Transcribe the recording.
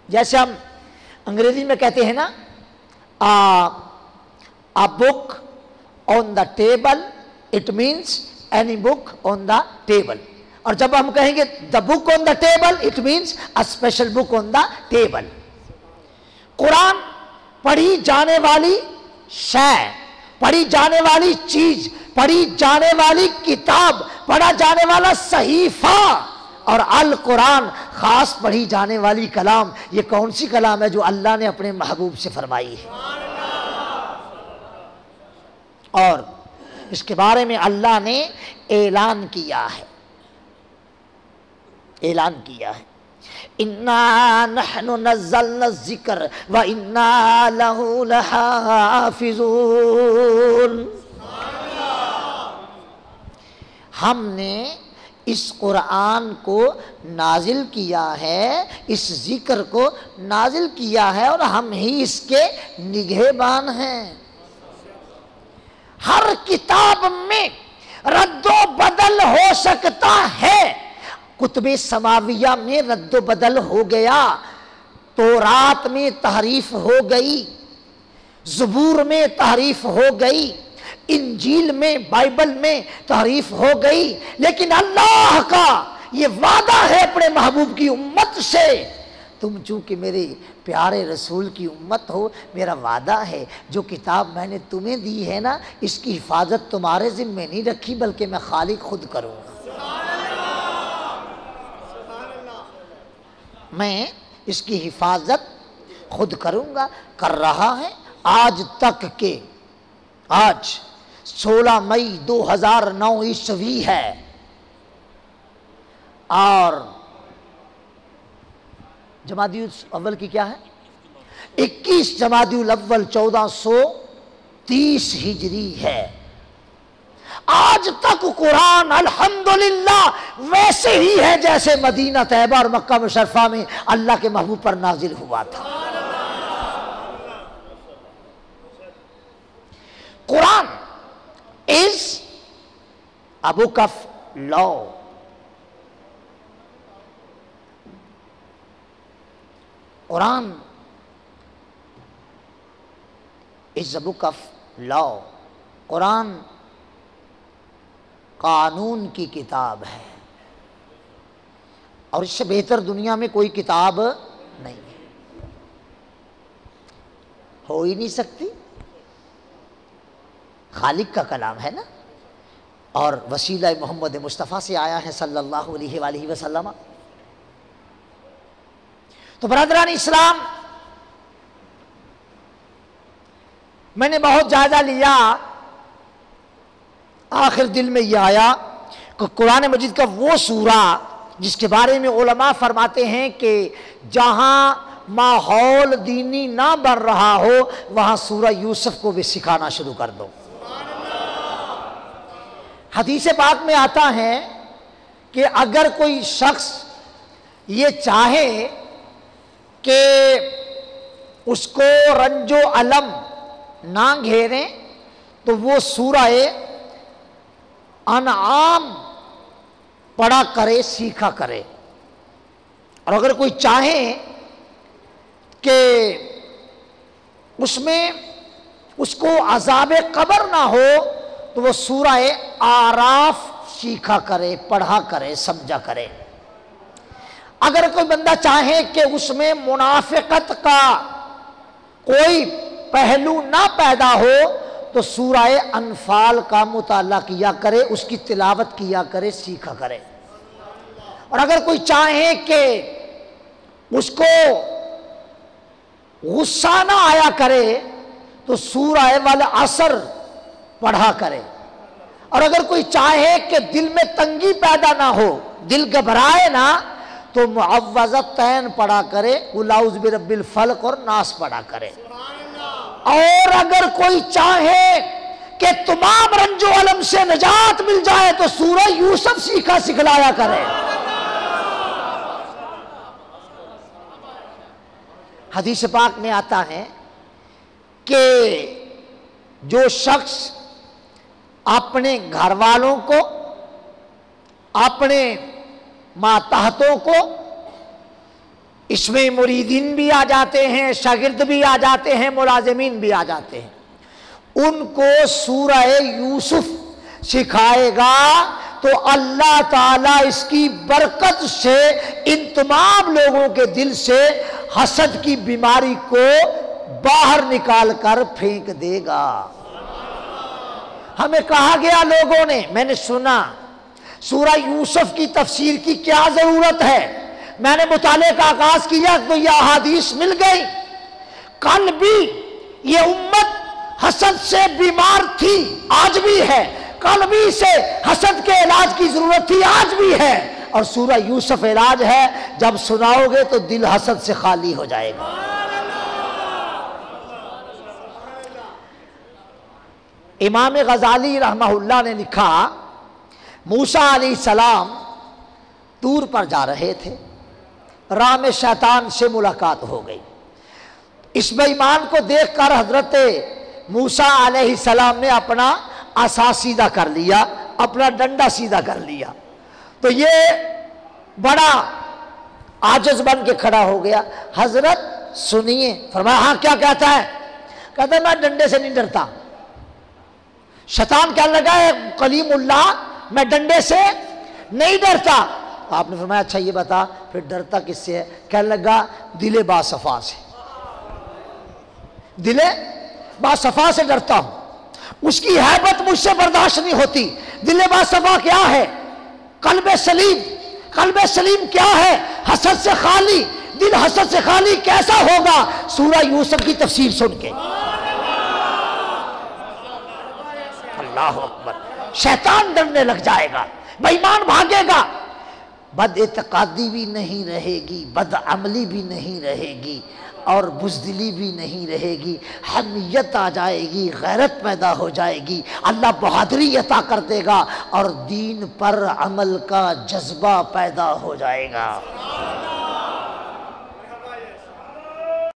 जैसे हम अंग्रेजी में कहते हैं ना, a book on the table, it means any book on the table. और जब हम कहेंगे the book on the table, it means a special book on the table. Quran पढ़ी जाने वाली शय, पढ़ी जाने वाली चीज, पढ़ी जाने वाली किताब, पढ़ा जाने वाला सहीफा, और अल कुरान खास पढ़ी जाने वाली कलाम। ये कौन सी कलाम है जो अल्लाह ने अपने महबूब से फरमाई है? और इसके बारे में अल्लाह ने ऐलान किया है, ऐलान किया है, इन्ना नहनु नज़्ज़लना ज़िक्र व इन्ना लहू लहाफ़िज़ून। हमने इस कुरान को नाजिल किया है, इस जिक्र को नाजिल किया है, और हम ही इसके निगहबान हैं। हर किताब में रद्दो बदल हो सकता है। कुतुबे समाविया में रद्दो बदल हो गया, तौरात में तहरीफ हो गई, ज़बूर में तहरीफ हो गई, इंजील में, बाइबल में तहरीफ हो गई, लेकिन अल्लाह का ये वादा है अपने महबूब की उम्मत से, तुम चूंकि मेरे प्यारे रसूल की उम्मत हो, मेरा वादा है जो किताब मैंने तुम्हें दी है ना, इसकी हिफाजत तुम्हारे जिम्मे नहीं रखी, बल्कि मैं खालिक खुद करूँगा। मैं इसकी हिफाजत खुद करूँगा, कर रहा है आज तक के। आज 16 मई 2009 ईस्वी है, और जमादियुल अव्वल की क्या है? 21 जमादियुल अव्वल 1430 हिजरी है। आज तक कुरान अल्हम्दुलिल्लाह वैसे ही है जैसे मदीना तैयबा और मक्का मुशर्रफा में अल्लाह के महबूब पर नाजिल हुआ था। Quran is a book of law. Quran is a book of law. Quran कानून की किताब है, और इससे बेहतर दुनिया में कोई किताब नहीं है, हो ही नहीं सकती। खालिक का कलाम है ना, और वसीला मोहम्मद मुस्तफ़ा से आया है सल्लल्लाहु अलैहि वसल्लम। तो बरदरान इस्लाम, मैंने बहुत जायजा लिया, आखिर दिल में यह आया कि कुरान मजीद का वो सूरा जिसके बारे में उलमा फरमाते हैं कि जहाँ माहौल दीनी ना बन रहा हो, वहाँ सूरा यूसुफ को भी सिखाना शुरू कर दो। हदीस पाक में आता है कि अगर कोई शख्स ये चाहे कि उसको रंजो अलम ना घेरे, तो वो सूरा अनआम पढ़ा करे, सीखा करे। और अगर कोई चाहे कि उसमें उसको अज़ाबे कब्र ना हो, तो वो सूरा आराफ सीखा करे, पढ़ा करे, समझा करे। अगर कोई बंदा चाहे कि उसमें मुनाफिकत का कोई पहलू ना पैदा हो, तो सूरा अनफाल का मुताला किया करे, उसकी तिलावत किया करे, सीखा करे। और अगर कोई चाहे कि उसको गुस्सा ना आया करे, तो सूरा वल असर पढ़ा करे। और अगर कोई चाहे कि दिल में तंगी पैदा ना हो, दिल घबराए ना, तो मुअव्वज़तैन पढ़ा करे, कुल औज़ु बिरब्बिल फल्क और नास पढ़ा करे। और अगर कोई चाहे कि तमाम रंजो अलम से निजात मिल जाए, तो सूरह यूसुफ सीखा सिखलाया करे। हदीस पाक में आता है कि जो शख्स अपने घर वालों को, अपने मातहतों को इसमें मुरीदीन भी आ जाते हैं, शागिर्द भी आ जाते हैं, मुलाजिमीन भी आ जाते हैं। उनको सूरह यूसुफ सिखाएगा तो अल्लाह ताला इसकी बरकत से इन तमाम लोगों के दिल से हसद की बीमारी को बाहर निकाल कर फेंक देगा। हमें कहा गया लोगों ने, मैंने सुना सूरह यूसुफ की तफसीर की क्या जरूरत है, मैंने मुताले का आगाज किया तो यह अहादीस मिल गई। कल भी ये उम्मत हसद से बीमार थी, आज भी है। कल भी इसे हसद के इलाज की जरूरत थी, आज भी है। और सूरह यूसुफ इलाज है, जब सुनाओगे तो दिल हसद से खाली हो जाएगा। इमाम गजाली रहमहुल्लाह ने लिखा, मूसा अलैहिस्सलाम दूर पर जा रहे थे, राह में शैतान से मुलाकात हो गई। इस बेईमान को देखकर हजरत मूसा अलैहिस्सलाम ने अपना आसा सीधा कर लिया, अपना डंडा सीधा कर लिया। तो ये बड़ा आजिज बन के खड़ा हो गया। हजरत सुनिए, फरमाया हाँ क्या कहता है? कहता है मैं डंडे से नहीं डरता। शैतान कहने लगा है कलीमुल्लाह मैं डंडे से नहीं डरता। आपने फरमाया अच्छा ये बता फिर डरता किससे है? कहने लगा दिले बासफा से, दिले बासफा से डरता हूं, उसकी हैबत मुझसे बर्दाश्त नहीं होती। दिले बासफा क्या है? कल्बे सलीम। कल्बे सलीम क्या है? हसद से खाली। दिल हसद से खाली कैसा होगा? सूरह यूसुफ की तफसीर सुन के। अल्लाह अकबर। शैतान डरने लग जाएगा, बेईमान भागेगा, बदइत्कादी भी नहीं रहेगी, बदअमली भी नहीं रहेगी और बुज़दिली भी नहीं रहेगी। हमियत आ जाएगी, गैरत पैदा हो जाएगी, अल्लाह बहादुरी अता कर देगा और दीन पर अमल का जज्बा पैदा हो जाएगा।